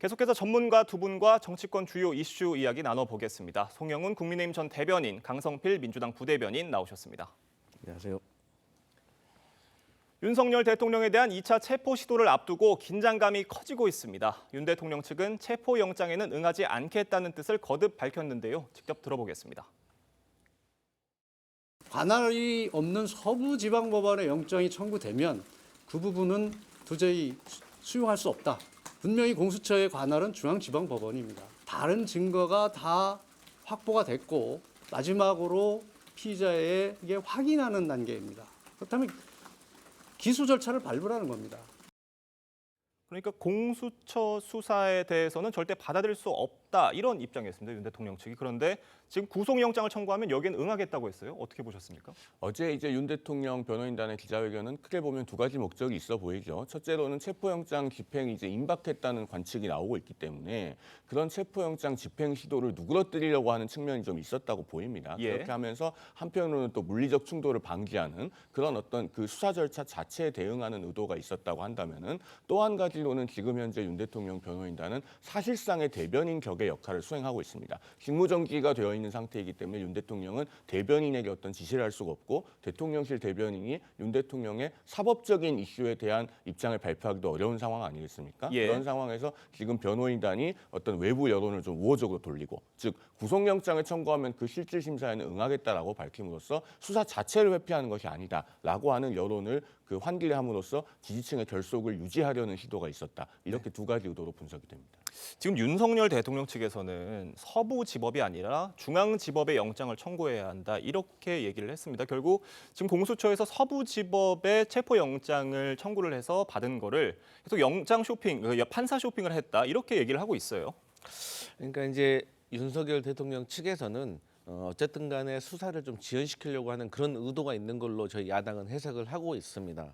계속해서 전문가 두 분과 정치권 주요 이슈 이야기 나눠보겠습니다. 송영훈 국민의힘 전 대변인, 강성필 민주당 부대변인 나오셨습니다. 안녕하세요. 윤석열 대통령에 대한 2차 체포 시도를 앞두고 긴장감이 커지고 있습니다. 윤 대통령 측은 체포영장에는 응하지 않겠다는 뜻을 거듭 밝혔는데요. 직접 들어보겠습니다. 관할이 없는 서부지방법원의 영장이 청구되면 그 부분은 도저히 수용할 수 없다. 분명히 공수처의 관할은 중앙지방법원입니다. 다른 증거가 다 확보가 됐고 마지막으로 피의자에게 확인하는 단계입니다. 그렇다면 기소 절차를 밟으라는 겁니다. 그러니까 공수처 수사에 대해서는 절대 받아들일 수 없다 이런 입장이었습니다. 윤 대통령 측이. 그런데 지금 구속영장을 청구하면 여기엔 응하겠다고 했어요. 어떻게 보셨습니까? 어제 윤 대통령 변호인단의 기자회견은 크게 보면 두 가지 목적이 있어 보이죠. 첫째로는 체포영장 집행이 임박했다는 관측이 나오고 있기 때문에 그런 체포영장 집행 시도를 누그러뜨리려고 하는 측면이 좀 있었다고 보입니다. 예. 그렇게 하면서 한편으로는 또 물리적 충돌을 방지하는 그런 어떤 그 수사 절차 자체에 대응하는 의도가 있었다고 한다면은 또 한 가지로는 지금 현재 윤 대통령 변호인단은 사실상의 대변인 격의 역할을 수행하고 있습니다. 직무정지가 되어 있는 상태이기 때문에 윤 대통령은 대변인에게 어떤 지시를 할 수가 없고 대통령실 대변인이 윤 대통령의 사법적인 이슈에 대한 입장을 발표하기도 어려운 상황 아니겠습니까? 예. 그런 상황에서 지금 변호인단이 어떤 외부 여론을 좀 우호적으로 돌리고 즉 구속영장을 청구하면 그 실질 심사에는 응하겠다라고 밝힘으로써 수사 자체를 회피하는 것이 아니다라고 하는 여론을 환기함으로써 지지층의 결속을 유지하려는 시도가 있었다. 이렇게 두 가지 의도로 분석이 됩니다. 지금 윤석열 대통령 측에서는 서부지법이 아니라 중앙지법의 영장을 청구해야 한다 이렇게 얘기를 했습니다. 결국 지금 공수처에서 서부지법의 체포영장을 청구를 해서 받은 거를 계속 영장 쇼핑, 판사 쇼핑을 했다 이렇게 얘기를 하고 있어요. 그러니까 이제 윤석열 대통령 측에서는 어쨌든 간에 수사를 좀 지연시키려고 하는 그런 의도가 있는 걸로 저희 야당은 해석을 하고 있습니다.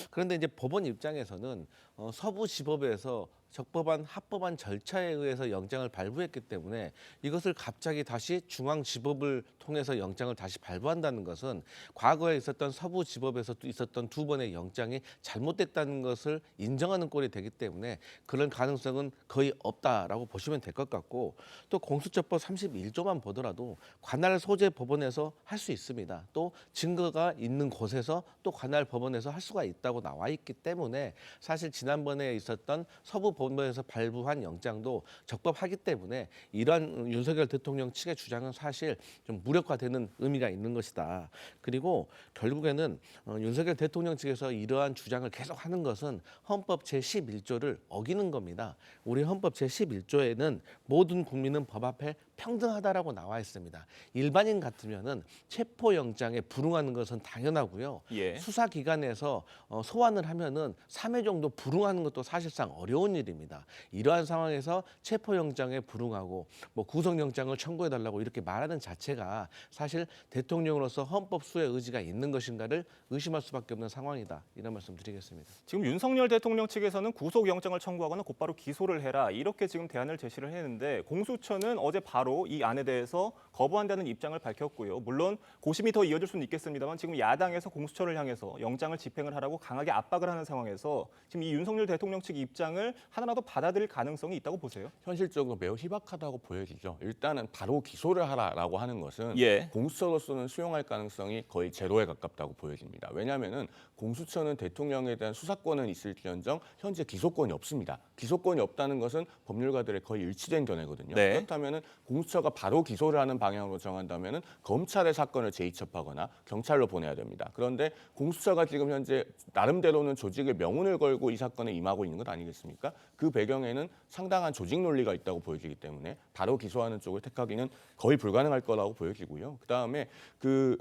그런데 이제 법원 입장에서는 서부지법에서 적법한 합법한 절차에 의해서 영장을 발부했기 때문에 이것을 갑자기 다시 중앙지법을 통해서 영장을 다시 발부한다는 것은 과거에 있었던 서부지법에서 있었던 두 번의 영장이 잘못됐다는 것을 인정하는 꼴이 되기 때문에 그런 가능성은 거의 없다라고 보시면 될 것 같고 또 공수처법 31조만 보더라도 관할 소재 법원에서 할 수 있습니다. 또 증거가 있는 곳에서 또 관할 법원에서 할 수가 있다고 나와 있기 때문에 사실 지난번에 있었던 서부 법원에서 발부한 영장도 적법하기 때문에 이러한 윤석열 대통령 측의 주장은 사실 좀 무력화되는 의미가 있는 것이다. 그리고 결국에는 윤석열 대통령 측에서 이러한 주장을 계속하는 것은 헌법 제11조를 어기는 겁니다. 우리 헌법 제11조에는 모든 국민은 법 앞에 평등하다라고 나와 있습니다. 일반인 같으면은 체포영장에 불응하는 것은 당연하고요. 예. 수사기관에서 소환을 하면은 3회 정도 불응하는 것도 사실상 어려운 일입니다. 이러한 상황에서 체포영장에 불응하고 구속영장을 청구해달라고 이렇게 말하는 자체가 사실 대통령으로서 헌법 수호의 의지가 있는 것인가를 의심할 수밖에 없는 상황이다. 이런 말씀 드리겠습니다. 지금 윤석열 대통령 측에서는 구속영장을 청구하거나 곧바로 기소를 해라 이렇게 지금 대안을 제시를 했는데 공수처는 어제 바로 이 안에 대해서 거부한다는 입장을 밝혔고요. 물론 고심이 더 이어질 수는 있겠습니다만 지금 야당에서 공수처를 향해서 영장을 집행을 하라고 강하게 압박을 하는 상황에서 지금 이 윤석열 대통령 측 입장을 하나라도 받아들일 가능성이 있다고 보세요? 현실적으로 매우 희박하다고 보여지죠. 일단은 바로 기소를 하라라고 하는 것은 예. 공수처로서는 수용할 가능성이 거의 제로에 가깝다고 보여집니다. 왜냐하면은 공수처는 대통령에 대한 수사권은 있을지언정 현재 기소권이 없습니다. 기소권이 없다는 것은 법률가들의 거의 일치된 견해거든요. 네. 그렇다면은 공수처가 바로 기소를 하는 방향으로 정한다면은 검찰의 사건을 재이첩하거나 경찰로 보내야 됩니다. 그런데 공수처가 지금 현재 나름대로는 조직의 명운을 걸고 이 사건에 임하고 있는 것 아니겠습니까? 그 배경에는 상당한 조직 논리가 있다고 보여지기 때문에 바로 기소하는 쪽을 택하기는 거의 불가능할 거라고 보여지고요. 그다음에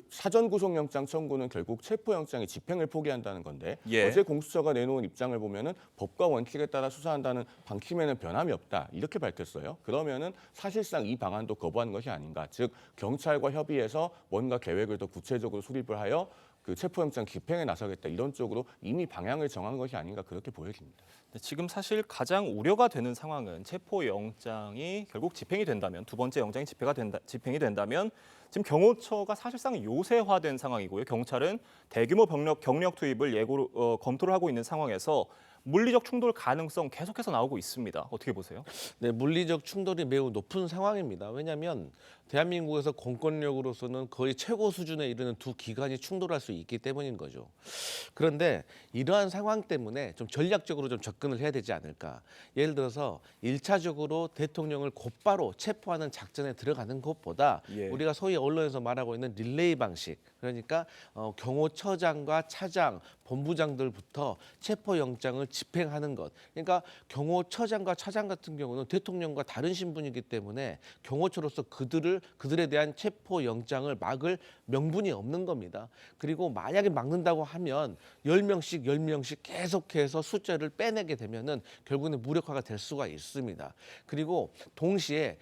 사전 구속영장 청구는 결국 체포영장의 집행을 포기한다는 건데 예. 어제 공수처가 내놓은 입장을 보면은 법과 원칙에 따라 수사한다는 방침에는 변함이 없다 이렇게 밝혔어요. 그러면은 사실상 이 방안도 거부한 것이 아닌가. 즉 경찰과 협의해서 뭔가 계획을 더 구체적으로 수립을 하여 체포영장 집행에 나서겠다 이런 쪽으로 이미 방향을 정한 것이 아닌가 그렇게 보여집니다. 지금 사실 가장 우려가 되는 상황은 체포영장이 결국 집행이 된다면 두 번째 영장이 집행이 된다면 지금 경호처가 사실상 요새화된 상황이고요. 경찰은 대규모 경력 투입을 예고로 검토를 하고 있는 상황에서 물리적 충돌 가능성 계속해서 나오고 있습니다. 어떻게 보세요? 네, 물리적 충돌이 매우 높은 상황입니다. 왜냐하면 대한민국에서 공권력으로서는 거의 최고 수준에 이르는 두 기관이 충돌할 수 있기 때문인 거죠. 그런데 이러한 상황 때문에 좀 전략적으로 좀 접근을 해야 되지 않을까. 예를 들어서 1차적으로 대통령을 곧바로 체포하는 작전에 들어가는 것보다 예. 우리가 소위 언론에서 말하고 있는 릴레이 방식, 그러니까 경호처장과 차장, 본부장들부터 체포영장을 집행하는 것. 그러니까 경호처장과 차장 같은 경우는 대통령과 다른 신분이기 때문에 경호처로서 그들에 대한 체포영장을 막을 명분이 없는 겁니다. 그리고 만약에 막는다고 하면 10명씩 계속해서 숫자를 빼내게 되면은 결국은 무력화가 될 수가 있습니다. 그리고 동시에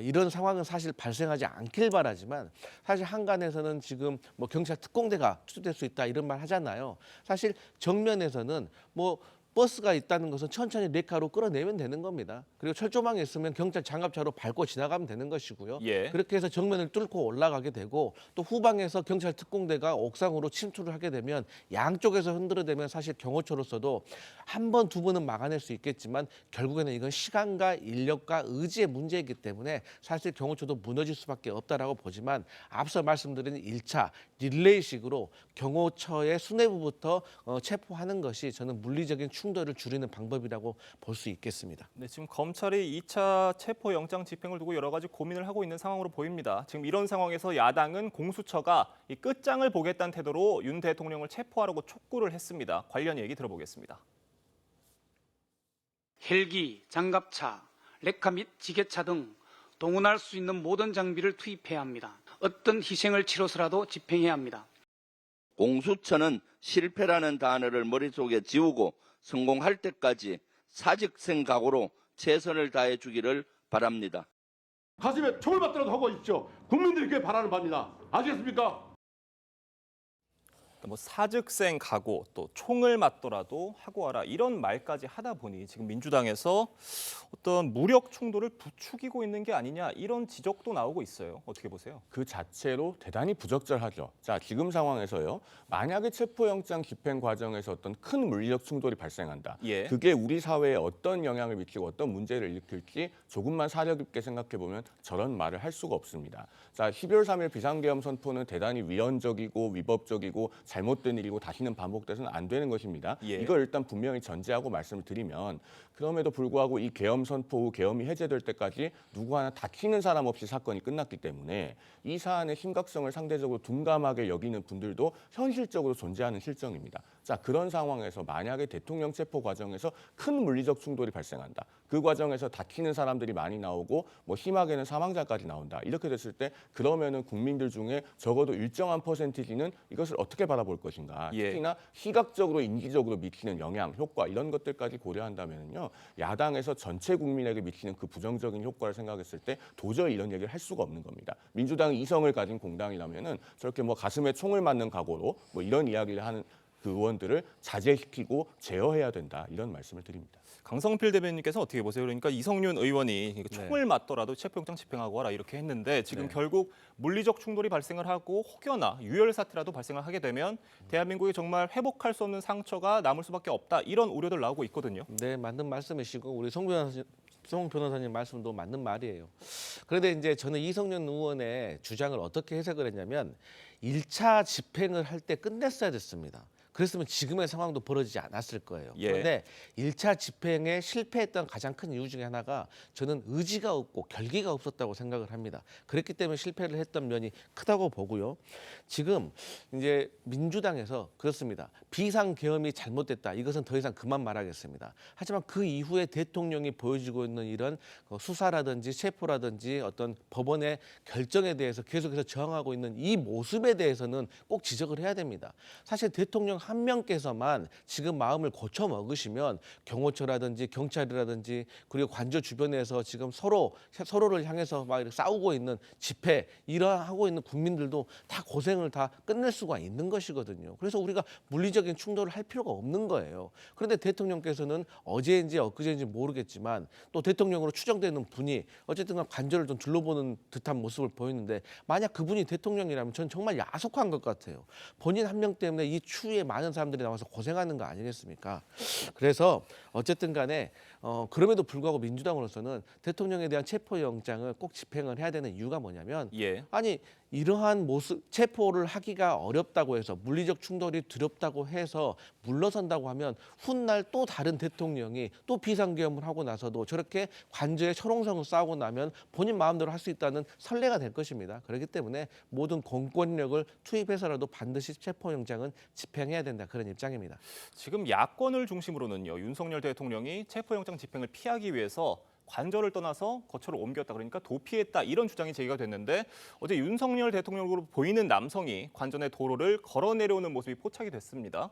이런 상황은 사실 발생하지 않길 바라지만 사실 한간에서는 지금 뭐 경찰 특공대가 투입될 수 있다 이런 말 하잖아요. 사실 정면에서는 뭐 버스가 있다는 것은 천천히 레카로 끌어내면 되는 겁니다. 그리고 철조망이 있으면 경찰 장갑차로 밟고 지나가면 되는 것이고요. 예. 그렇게 해서 정면을 뚫고 올라가게 되고 또 후방에서 경찰 특공대가 옥상으로 침투를 하게 되면 양쪽에서 흔들어대면 사실 경호처로서도 한 번, 두 번은 막아낼 수 있겠지만 결국에는 이건 시간과 인력과 의지의 문제이기 때문에 사실 경호처도 무너질 수밖에 없다라고 보지만 앞서 말씀드린 1차 릴레이식으로 경호처의 수뇌부부터 체포하는 것이 저는 물리적인 충돌을 줄이는 방법이라고 볼 수 있겠습니다. 네, 지금 검찰이 2차 체포 영장 집행을 두고 여러 가지 고민을 하고 있는 상황으로 보입니다. 지금 이런 상황에서 야당은 공수처가 이 끝장을 보겠다는 태도로 윤 대통령을 체포하라고 촉구를 했습니다. 관련 얘기 들어보겠습니다. 헬기, 장갑차, 레카 및 지게차 등 동원할 수 있는 모든 장비를 투입해야 합니다. 어떤 희생을 치러서라도 집행해야 합니다. 공수처는 실패라는 단어를 머릿속에 지우고 성공할 때까지 사직생 각오로 최선을 다해 주기를 바랍니다. 가슴에 총을 받더라도 하고 있죠. 국민들이 그게 바라는 바입니다. 아시겠습니까? 뭐 사직생 각오, 또 총을 맞더라도 하고 와라 이런 말까지 하다 보니 지금 민주당에서 어떤 무력 충돌을 부추기고 있는 게 아니냐 이런 지적도 나오고 있어요. 어떻게 보세요? 그 자체로 대단히 부적절하죠. 자, 지금 상황에서요. 만약에 체포영장 집행 과정에서 어떤 큰 물리적 충돌이 발생한다. 예. 그게 우리 사회에 어떤 영향을 미치고 어떤 문제를 일으킬지 조금만 사려 깊게 생각해 보면 저런 말을 할 수가 없습니다. 자, 12월 3일 비상계엄 선포는 대단히 위헌적이고 위법적이고 잘못된 일이고 다시는 반복돼서는 안 되는 것입니다. 예. 이걸 일단 분명히 전제하고 말씀을 드리면 그럼에도 불구하고 이 계엄 선포 후 계엄이 해제될 때까지 누구 하나 다치는 사람 없이 사건이 끝났기 때문에 이 사안의 심각성을 상대적으로 둔감하게 여기는 분들도 현실적으로 존재하는 실정입니다. 자, 그런 상황에서 만약에 대통령 체포 과정에서 큰 물리적 충돌이 발생한다. 그 과정에서 다치는 사람들이 많이 나오고 뭐 심하게는 사망자까지 나온다. 이렇게 됐을 때 그러면은 국민들 중에 적어도 일정한 퍼센티지는 이것을 어떻게 바라볼 것인가. 예. 특히나 시각적으로 인지적으로 미치는 영향, 효과 이런 것들까지 고려한다면요. 야당에서 전체 국민에게 미치는 그 부정적인 효과를 생각했을 때 도저히 이런 얘기를 할 수가 없는 겁니다. 민주당이 이성을 가진 공당이라면은 저렇게 뭐 가슴에 총을 맞는 각오로 뭐 이런 이야기를 하는 그 의원들을 자제시키고 제어해야 된다 이런 말씀을 드립니다. 강성필 대변인께서 어떻게 보세요? 그러니까 이성윤 의원이 총을 맞더라도 체포영장 집행하고 와라 이렇게 했는데 지금 결국 물리적 충돌이 발생을 하고 혹여나 유혈 사태라도 발생을 하게 되면 대한민국이 정말 회복할 수 없는 상처가 남을 수밖에 없다 이런 우려들 나오고 있거든요. 네, 맞는 말씀이시고 우리 송 변호사님 말씀도 맞는 말이에요. 그런데 이제 저는 이성윤 의원의 주장을 어떻게 해석을 했냐면 1차 집행을 할 때 끝냈어야 됐습니다. 그랬으면 지금의 상황도 벌어지지 않았을 거예요. 예. 그런데 1차 집행에 실패했던 가장 큰 이유 중에 하나가 저는 의지가 없고 결기가 없었다고 생각을 합니다. 그랬기 때문에 실패를 했던 면이 크다고 보고요. 지금 이제 민주당에서 그렇습니다. 비상계엄이 잘못됐다. 이것은 더 이상 그만 말하겠습니다. 하지만 그 이후에 대통령이 보여주고 있는 이런 수사라든지 체포라든지 어떤 법원의 결정에 대해서 계속해서 저항하고 있는 이 모습에 대해서는 꼭 지적을 해야 됩니다. 사실 대통령 한 명께서만 지금 마음을 고쳐 먹으시면 경호처라든지 경찰이라든지 그리고 관저 주변에서 지금 서로를 향해서 막 이렇게 싸우고 있는 집회 일하고 있는 국민들도 다 고생을 다 끝낼 수가 있는 것이거든요. 그래서 우리가 물리적인 충돌을 할 필요가 없는 거예요. 그런데 대통령께서는 어제인지 엊그제인지 모르겠지만 또 대통령으로 추정되는 분이 어쨌든 관저를 좀 둘러보는 듯한 모습을 보였는데 만약 그분이 대통령이라면 전 정말 야속한 것 같아요. 본인 한 명 때문에 이 추위에 많은 사람들이 나와서 고생하는 거 아니겠습니까? 그래서 어쨌든 간에 그럼에도 불구하고 민주당으로서는 대통령에 대한 체포영장을 꼭 집행을 해야 되는 이유가 뭐냐면 예. 아니 이러한 모습 체포를 하기가 어렵다고 해서 물리적 충돌이 두렵다고 해서 물러선다고 하면 훗날 또 다른 대통령이 또 비상계엄을 하고 나서도 저렇게 관저에 철옹성을 쌓고 나면 본인 마음대로 할 수 있다는 선례가 될 것입니다. 그렇기 때문에 모든 공권력을 투입해서라도 반드시 체포영장은 집행해야 된다 그런 입장입니다. 지금 야권을 중심으로는요. 윤석열 대통령이 체포영장 집행을 피하기 위해서 관저를 떠나서 거처를 옮겼다, 그러니까 도피했다, 이런 주장이 제기가 됐는데 어제 윤석열 대통령으로 보이는 남성이 관저 내 도로를 걸어 내려오는 모습이 포착이 됐습니다.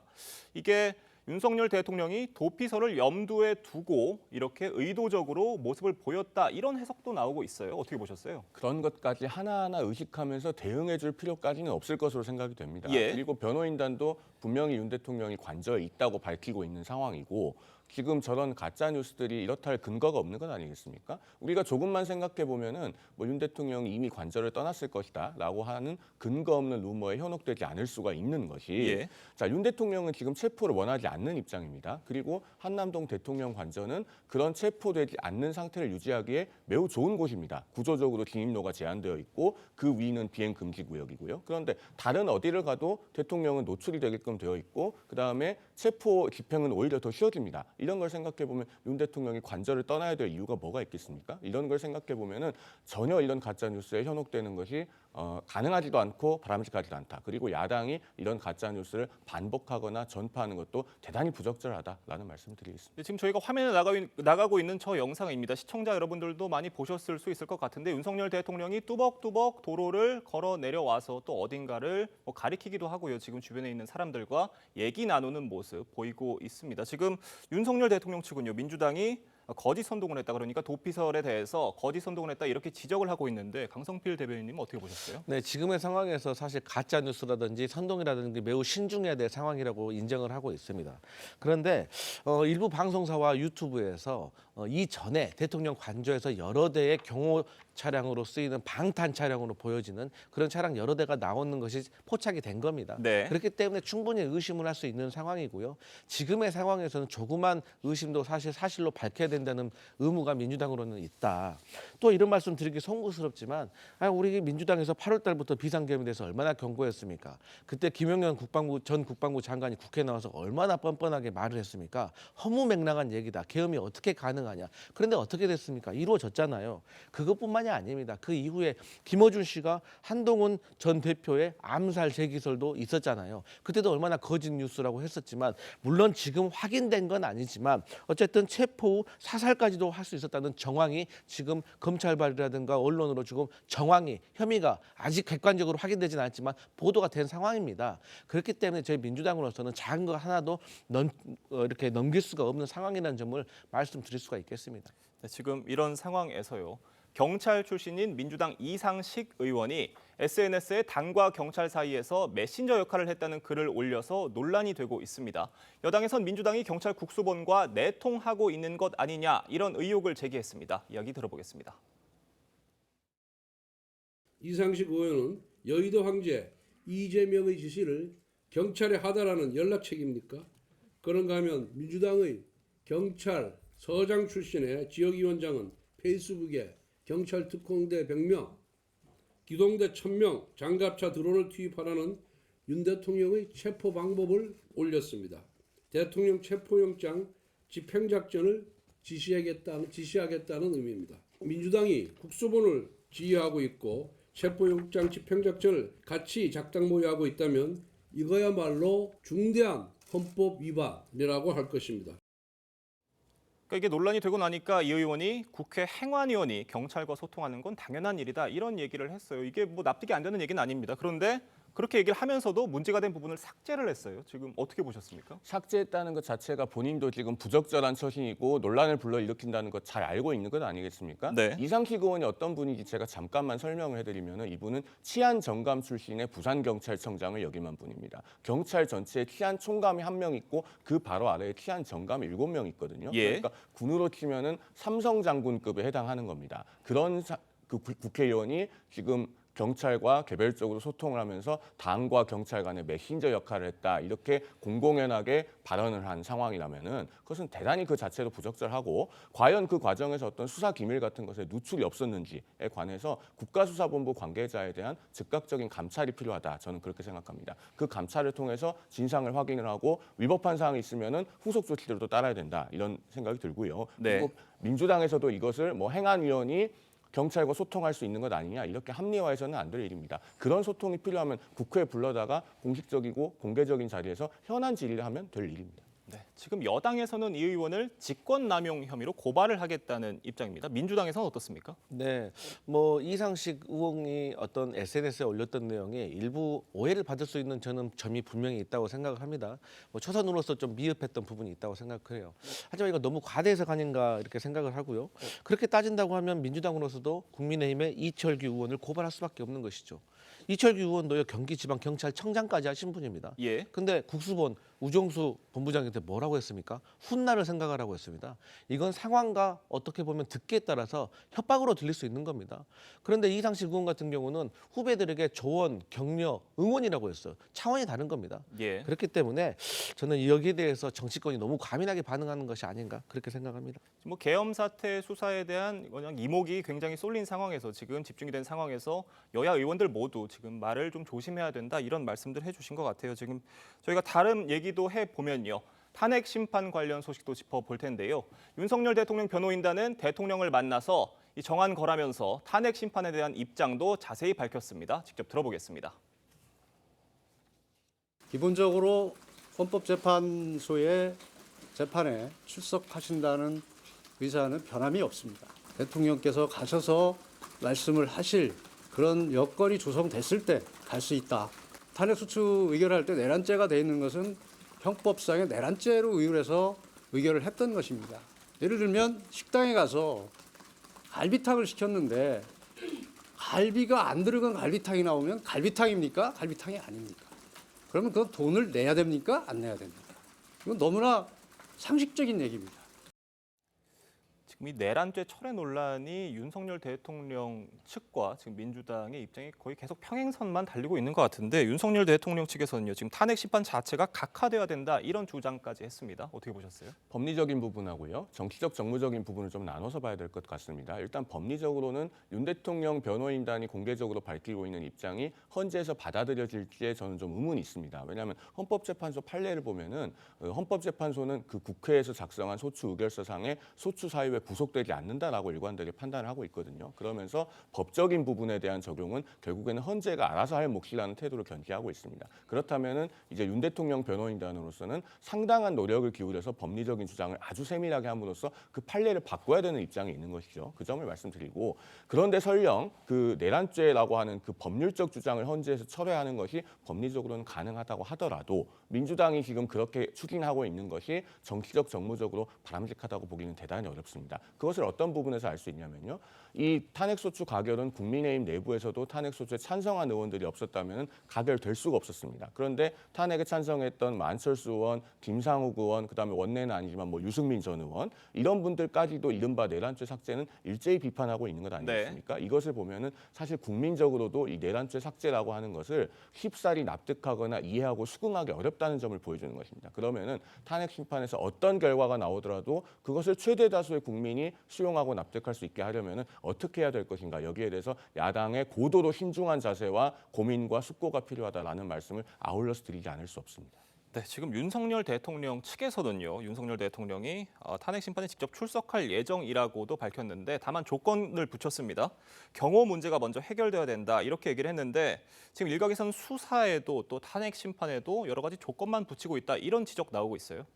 이게 윤석열 대통령이 도피서를 염두에 두고 이렇게 의도적으로 모습을 보였다, 이런 해석도 나오고 있어요. 어떻게 보셨어요? 그런 것까지 하나하나 의식하면서 대응해 줄 필요까지는 없을 것으로 생각이 됩니다. 예. 그리고 변호인단도 분명히 윤 대통령이 관저에 있다고 밝히고 있는 상황이고 지금 저런 가짜 뉴스들이 이렇다 할 근거가 없는 것 아니겠습니까? 우리가 조금만 생각해 보면은 뭐 윤 대통령이 이미 관저를 떠났을 것이다라고 하는 근거 없는 루머에 현혹되지 않을 수가 있는 것이 예. 자, 윤 대통령은 지금 체포를 원하지 않는 입장입니다. 그리고 한남동 대통령 관저는 그런 체포되지 않는 상태를 유지하기에 매우 좋은 곳입니다. 구조적으로 진입로가 제한되어 있고 그 위는 비행 금지 구역이고요. 그런데 다른 어디를 가도 대통령은 노출이 되게끔 되어 있고 그다음에 체포 집행은 오히려 더 쉬워집니다. 이런 걸 생각해 보면 윤 대통령이 관저를 떠나야 될 이유가 뭐가 있겠습니까? 이런 걸 생각해 보면은 전혀 이런 가짜 뉴스에 현혹되는 것이 가능하지도 않고 바람직하지도 않다. 그리고 야당이 이런 가짜 뉴스를 반복하거나 전파하는 것도 대단히 부적절하다라는 말씀드리겠습니다. 지금 저희가 화면에 나가고 있는 저 영상입니다. 시청자 여러분들도 많이 보셨을 수 있을 것 같은데 윤석열 대통령이 뚜벅뚜벅 도로를 걸어 내려와서 또 어딘가를 가리키기도 하고요. 지금 주변에 있는 사람들과 얘기 나누는 모습 보이고 있습니다. 지금 윤석열 대통령 측은요, 민주당이 거짓 선동을 했다, 그러니까 도피설에 대해서 거짓 선동을 했다, 이렇게 지적을 하고 있는데 강성필 대변인님 어떻게 보셨어요? 네, 지금의 상황에서 사실 가짜 뉴스라든지 선동이라든지 매우 신중해야 될 상황이라고 인정을 하고 있습니다. 그런데 일부 방송사와 유튜브에서 이전에 대통령 관저에서 여러 대의 경호 차량으로 쓰이는 방탄 차량으로 보여지는 그런 차량 여러 대가 나오는 것이 포착이 된 겁니다. 네. 그렇기 때문에 충분히 의심을 할 수 있는 상황이고요. 지금의 상황에서는 조그만 의심도 사실로 밝혀야 된다는 의무가 민주당으로는 있다. 또 이런 말씀 드리기 송구스럽지만 우리 민주당에서 8월 달부터 비상계엄에 대해서 얼마나 경고했습니까? 그때 김영현 전 국방부 장관이 국회에 나와서 얼마나 뻔뻔하게 말을 했습니까? 허무맹랑한 얘기다. 계엄이 어떻게 가능하냐. 그런데 어떻게 됐습니까? 이루어졌잖아요. 그것뿐만이 아닙니다. 그 이후에 김어준 씨가 한동훈 전 대표의 암살 재기설도 있었잖아요. 그때도 얼마나 거짓 뉴스라고 했었지만 물론 지금 확인된 건 아니지만 어쨌든 체포 후 사살까지도 할 수 있었다는 정황이 지금 검찰발이라든가 언론으로 지금 정황이 혐의가 아직 객관적으로 확인되지는 않았지만 보도가 된 상황입니다. 그렇기 때문에 저희 민주당으로서는 작은 거 하나도 이렇게 넘길 수가 없는 상황이라는 점을 말씀드릴 수가 있겠습니다. 네, 지금 이런 상황에서요. 경찰 출신인 민주당 이상식 의원이 SNS에 당과 경찰 사이에서 메신저 역할을 했다는 글을 올려서 논란이 되고 있습니다. 여당에선 민주당이 경찰 국수본과 내통하고 있는 것 아니냐, 이런 의혹을 제기했습니다. 이야기 들어보겠습니다. 이상식 의원은 여의도 황제 이재명의 지시를 경찰에 하다라는 연락책입니까? 그런가 하면 민주당의 경찰서장 출신의 지역위원장은 페이스북에 경찰 특공대 100명, 기동대 1000명, 장갑차 드론을 투입하라는 윤 대통령의 체포 방법을 올렸습니다. 대통령 체포영장 집행작전을 지시하겠다는 의미입니다. 민주당이 국수본을 지휘하고 있고 체포영장 집행작전을 같이 작당모의하고 있다면 이거야말로 중대한 헌법 위반이라고 할 것입니다. 그러니까 이게 논란이 되고 나니까 이 의원이 국회 행안위원이 경찰과 소통하는 건 당연한 일이다, 이런 얘기를 했어요. 이게 뭐 납득이 안 되는 얘기는 아닙니다. 그런데 그렇게 얘기를 하면서도 문제가 된 부분을 삭제를 했어요. 지금 어떻게 보셨습니까? 삭제했다는 것 자체가 본인도 지금 부적절한 처신이고 논란을 불러일으킨다는 것 잘 알고 있는 것 아니겠습니까? 네. 이상식 의원이 어떤 분인지 제가 잠깐만 설명을 해드리면 이분은 치안 정감 출신의 부산경찰청장을 역임한 분입니다. 경찰 전체에 치안 총감이 1명 있고 그 바로 아래에 치안 정감이 7명 있거든요. 예. 그러니까 군으로 치면은 삼성 장군급에 해당하는 겁니다. 그런 그 국회의원이 지금 경찰과 개별적으로 소통을 하면서 당과 경찰 간의 메신저 역할을 했다. 이렇게 공공연하게 발언을 한 상황이라면은 그것은 대단히 그 자체로 부적절하고 과연 그 과정에서 어떤 수사 기밀 같은 것에 누출이 없었는지에 관해서 국가수사본부 관계자에 대한 즉각적인 감찰이 필요하다. 저는 그렇게 생각합니다. 그 감찰을 통해서 진상을 확인을 하고 위법한 사항이 있으면은 후속 조치들도 따라야 된다. 이런 생각이 들고요. 네. 그리고 민주당에서도 이것을 뭐 행안위원이 경찰과 소통할 수 있는 것 아니냐 이렇게 합리화해서는 안 될 일입니다. 그런 소통이 필요하면 국회에 불러다가 공식적이고 공개적인 자리에서 현안 질의를 하면 될 일입니다. 네, 지금 여당에서는 이 의원을 직권남용 혐의로 고발을 하겠다는 입장입니다. 민주당에서는 어떻습니까? 네, 뭐 이상식 의원이 어떤 SNS에 올렸던 내용에 일부 오해를 받을 수 있는 저는 점이 분명히 있다고 생각을 합니다. 뭐 초선으로서 좀 미흡했던 부분이 있다고 생각해요. 하지만 이거 너무 과대해석 아닌가 이렇게 생각을 하고요. 그렇게 따진다고 하면 민주당으로서도 국민의힘의 이철규 의원을 고발할 수밖에 없는 것이죠. 이철규 의원도요 경기지방경찰청장까지 하신 분입니다. 예. 근데 국수본 우정수 본부장한테 뭐라고 했습니까? 훗날을 생각하라고 했습니다. 이건 상황과 어떻게 보면 듣기에 따라서 협박으로 들릴 수 있는 겁니다. 그런데 이상식 의원 같은 경우는 후배들에게 조언, 격려, 응원이라고 했어요. 차원이 다른 겁니다. 예. 그렇기 때문에 저는 여기에 대해서 정치권이 너무 과민하게 반응하는 것이 아닌가 그렇게 생각합니다. 뭐 계엄 사태 수사에 대한 그냥 이목이 굉장히 쏠린 상황에서 지금 집중이 된 상황에서 여야 의원들 모두 지금 말을 좀 조심해야 된다 이런 말씀들 해주신 것 같아요. 지금 저희가 다른 얘기도 해 보면요. 탄핵 심판 관련 소식도 짚어볼 텐데요. 윤석열 대통령 변호인단은 대통령을 만나서 이 정안 걸하면서 탄핵 심판에 대한 입장도 자세히 밝혔습니다. 직접 들어보겠습니다. 기본적으로 헌법재판소의 재판에 출석하신다는 의사는 변함이 없습니다. 대통령께서 가셔서 말씀을 하실 그런 여건이 조성됐을 때 갈 수 있다. 탄핵소추 의결할 때 내란죄가 돼 있는 것은 형법상의 내란죄로 의율해서 의결을 했던 것입니다. 예를 들면 식당에 가서 갈비탕을 시켰는데 갈비가 안 들어간 갈비탕이 나오면 갈비탕입니까? 갈비탕이 아닙니까? 그러면 그건 돈을 내야 됩니까? 안 내야 됩니까? 이건 너무나 상식적인 얘기입니다. 지금 이 내란죄 철회 논란이 윤석열 대통령 측과 지금 민주당의 입장이 거의 계속 평행선만 달리고 있는 것 같은데 윤석열 대통령 측에서는요. 지금 탄핵 심판 자체가 각하돼야 된다 이런 주장까지 했습니다. 어떻게 보셨어요? 법리적인 부분하고요. 정치적 정무적인 부분을 좀 나눠서 봐야 될 것 같습니다. 일단 법리적으로는 윤 대통령 변호인단이 공개적으로 밝히고 있는 입장이 헌재에서 받아들여질지에 저는 좀 의문이 있습니다. 왜냐하면 헌법재판소 판례를 보면은 헌법재판소는 그 국회에서 작성한 소추 의결서상에 소추 사유에 구속되지 않는다라고 일관되게 판단을 하고 있거든요. 그러면서 법적인 부분에 대한 적용은 결국에는 헌재가 알아서 할 몫이라는 태도를 견지하고 있습니다. 그렇다면은 이제 윤 대통령 변호인단으로서는 상당한 노력을 기울여서 법리적인 주장을 아주 세밀하게 함으로써 그 판례를 바꿔야 되는 입장이 있는 것이죠. 그 점을 말씀드리고 그런데 설령 그 내란죄라고 하는 그 법률적 주장을 헌재에서 철회하는 것이 법리적으로는 가능하다고 하더라도 민주당이 지금 그렇게 추진하고 있는 것이 정치적 정무적으로 바람직하다고 보기는 대단히 어렵습니다. 그것을 어떤 부분에서 알 수 있냐면요. 이 탄핵소추 가결은 국민의힘 내부에서도 탄핵소추에 찬성한 의원들이 없었다면 가결될 수가 없었습니다. 그런데 탄핵에 찬성했던 안철수 의원, 김상욱 의원, 그다음에 원내는 아니지만 뭐 유승민 전 의원 이런 분들까지도 이른바 내란죄 삭제는 일제히 비판하고 있는 것 아니겠습니까? 이것을 보면은 사실 국민적으로도 이 내란죄 삭제라고 하는 것을 쉽사리 납득하거나 이해하고 수긍하기 어렵다는 점을 보여주는 것입니다. 그러면은 탄핵 심판에서 어떤 결과가 나오더라도 그것을 최대 다수의 국민이 수용하고 납득할 수 있게 하려면은 어떻게 해야 될 것인가 여기에 대해서 야당의 고도로 신중한 자세와 고민과 숙고가 필요하다라는 말씀을 아울러서 드리지 않을 수 없습니다. 네, 지금 윤석열 대통령 측에서는요. 윤석열 대통령이 탄핵 심판에 직접 출석할 예정이라고도 밝혔는데 다만 조건을 붙였습니다. 경호 문제가 먼저 해결돼야 된다 이렇게 얘기를 했는데 지금 일각에서는 수사에도 또 탄핵 심판에도 여러 가지 조건만 붙이고 있다 이런 지적 나오고 있어요.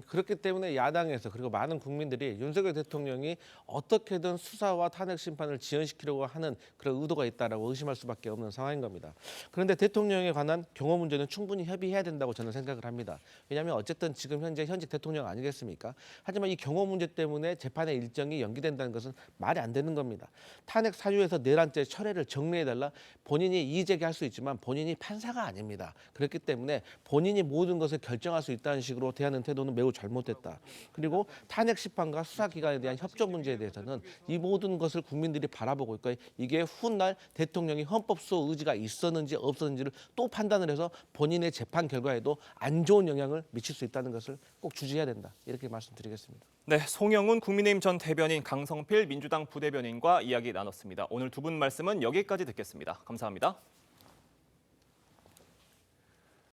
그렇기 때문에 야당에서 그리고 많은 국민들이 윤석열 대통령이 어떻게든 수사와 탄핵 심판을 지연시키려고 하는 그런 의도가 있다라고 의심할 수밖에 없는 상황인 겁니다. 그런데 대통령에 관한 경호 문제는 충분히 협의해야 된다고 저는 생각을 합니다. 왜냐하면 어쨌든 지금 현직 대통령 아니겠습니까? 하지만 이 경호 문제 때문에 재판의 일정이 연기된다는 것은 말이 안 되는 겁니다. 탄핵 사유에서 내란죄 철회를 정리해달라 본인이 이의 제기할 수 있지만 본인이 판사가 아닙니다. 그렇기 때문에 본인이 모든 것을 결정할 수 있다는 식으로 대하는 태도는 매우 잘못됐다. 그리고 탄핵 심판과 수사기관에 대한 협조 문제에 대해서는 이 모든 것을 국민들이 바라보고 있고 이게 훗날 대통령이 헌법소 의지가 있었는지 없었는지를 또 판단을 해서 본인의 재판 결과에도 안 좋은 영향을 미칠 수 있다는 것을 꼭 주지해야 된다. 이렇게 말씀드리겠습니다. 네, 송영훈 국민의힘 전 대변인, 강성필 민주당 부대변인과 이야기 나눴습니다. 오늘 두 분 말씀은 여기까지 듣겠습니다. 감사합니다.